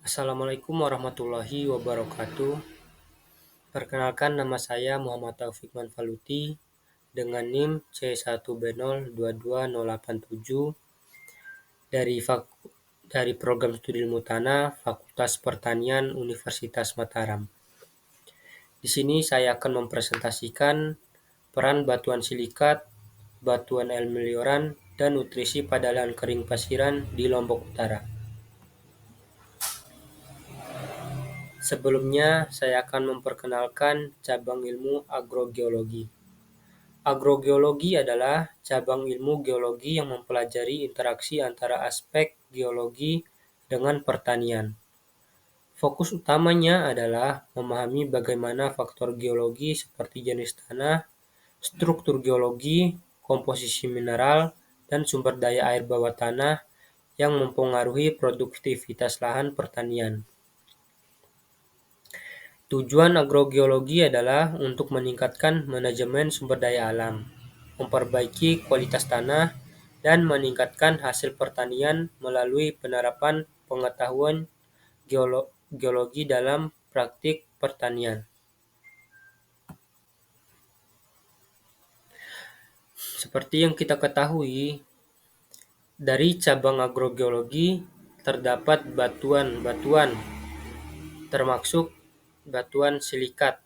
Assalamualaikum warahmatullahi wabarakatuh. Perkenalkan, nama saya Muhammad Taufik Manfaluti dengan NIM C1B022087 dari program studi ilmu tanah Fakultas Pertanian Universitas Mataram. Di sini saya akan mempresentasikan peran batuan silikat, batuan elmelioran, dan nutrisi pada lahan kering pasiran di Lombok Utara. Sebelumnya, saya akan memperkenalkan cabang ilmu agrogeologi. Agrogeologi adalah cabang ilmu geologi yang mempelajari interaksi antara aspek geologi dengan pertanian. Fokus utamanya adalah memahami bagaimana faktor geologi seperti jenis tanah, struktur geologi, komposisi mineral, dan sumber daya air bawah tanah yang mempengaruhi produktivitas lahan pertanian. Tujuan agrogeologi adalah untuk meningkatkan manajemen sumber daya alam, memperbaiki kualitas tanah, dan meningkatkan hasil pertanian melalui penerapan pengetahuan geologi dalam praktik pertanian. Seperti yang kita ketahui, dari cabang agrogeologi terdapat batuan-batuan, termasuk batuan silikat.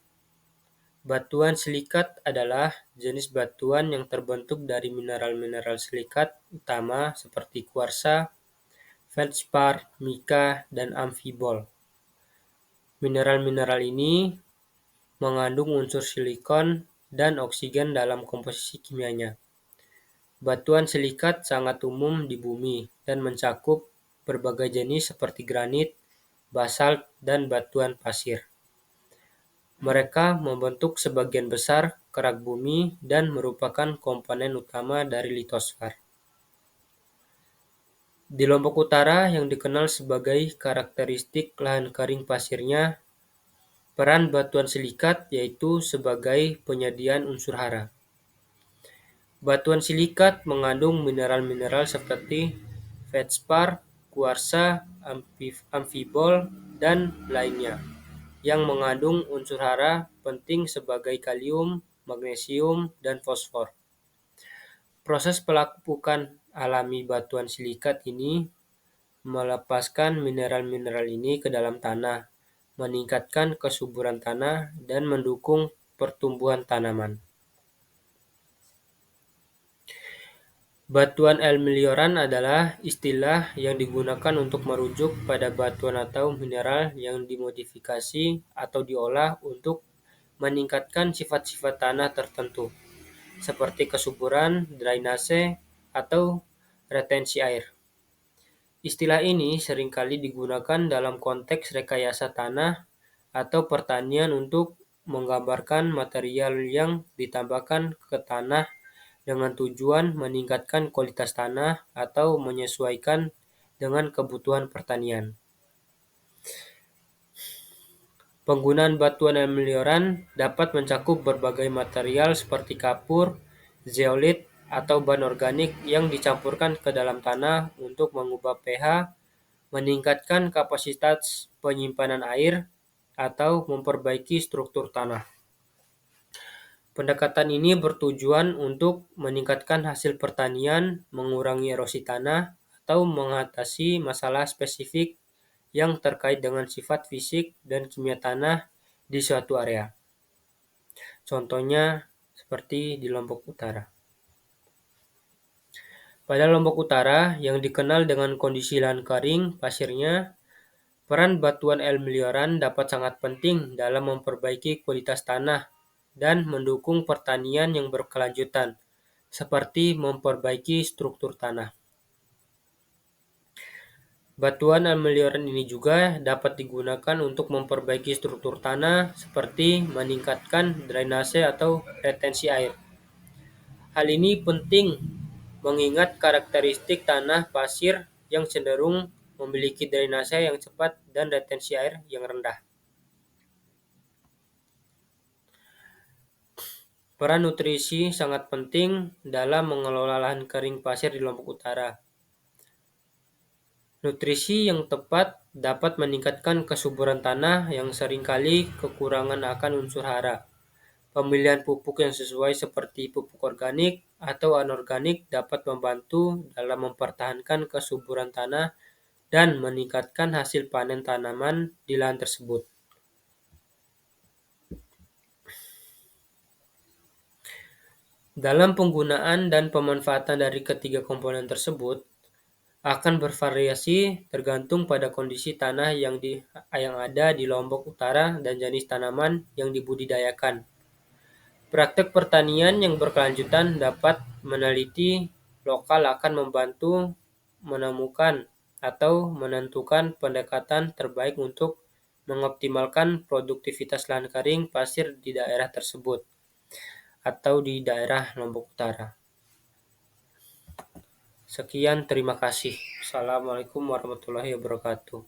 Batuan silikat adalah jenis batuan yang terbentuk dari mineral-mineral silikat utama seperti kuarsa, feldspar, mika, dan amfibol. Mineral-mineral ini mengandung unsur silikon dan oksigen dalam komposisi kimianya. Batuan silikat sangat umum di bumi dan mencakup berbagai jenis seperti granit, basalt, dan batuan pasir. Mereka membentuk sebagian besar kerak bumi dan merupakan komponen utama dari litosfer. Di Lombok Utara yang dikenal sebagai karakteristik lahan kering pasirnya, peran batuan silikat yaitu sebagai penyediaan unsur hara. Batuan silikat mengandung mineral-mineral seperti feldspar, kuarsa, amfibol, dan lainnya, yang mengandung unsur hara penting sebagai kalium, magnesium, dan fosfor. Proses pelapukan alami batuan silikat ini melepaskan mineral-mineral ini ke dalam tanah, meningkatkan kesuburan tanah, dan mendukung pertumbuhan tanaman. Batuan elmelioran adalah istilah yang digunakan untuk merujuk pada batuan atau mineral yang dimodifikasi atau diolah untuk meningkatkan sifat-sifat tanah tertentu, seperti kesuburan, drainase, atau retensi air. Istilah ini seringkali digunakan dalam konteks rekayasa tanah atau pertanian untuk menggambarkan material yang ditambahkan ke tanah dengan tujuan meningkatkan kualitas tanah atau menyesuaikan dengan kebutuhan pertanian. Penggunaan batuan elmelioran dapat mencakup berbagai material seperti kapur, zeolit, atau bahan organik yang dicampurkan ke dalam tanah untuk mengubah pH, meningkatkan kapasitas penyimpanan air, atau memperbaiki struktur tanah. Pendekatan ini bertujuan untuk meningkatkan hasil pertanian, mengurangi erosi tanah, atau mengatasi masalah spesifik yang terkait dengan sifat fisik dan kimia tanah di suatu area. Contohnya seperti di Lombok Utara. Pada Lombok Utara yang dikenal dengan kondisi lahan kering pasirnya, peran batuan elmelioran dapat sangat penting dalam memperbaiki kualitas tanah dan mendukung pertanian yang berkelanjutan, seperti memperbaiki struktur tanah. Batuan elmelioran ini juga dapat digunakan untuk memperbaiki struktur tanah, seperti meningkatkan drainase atau retensi air. Hal ini penting mengingat karakteristik tanah pasir yang cenderung memiliki drainase yang cepat dan retensi air yang rendah. Peran nutrisi sangat penting dalam mengelola lahan kering pasir di Lombok Utara. Nutrisi yang tepat dapat meningkatkan kesuburan tanah yang seringkali kekurangan akan unsur hara. Pemilihan pupuk yang sesuai seperti pupuk organik atau anorganik dapat membantu dalam mempertahankan kesuburan tanah dan meningkatkan hasil panen tanaman di lahan tersebut. Dalam penggunaan dan pemanfaatan dari ketiga komponen tersebut akan bervariasi tergantung pada kondisi tanah yang ada di Lombok Utara dan jenis tanaman yang dibudidayakan. Praktek pertanian yang berkelanjutan dapat meneliti lokal akan membantu menemukan atau menentukan pendekatan terbaik untuk mengoptimalkan produktivitas lahan kering pasir di daerah tersebut atau di daerah Lombok Utara. Sekian, terima kasih. Assalamualaikum warahmatullahi wabarakatuh.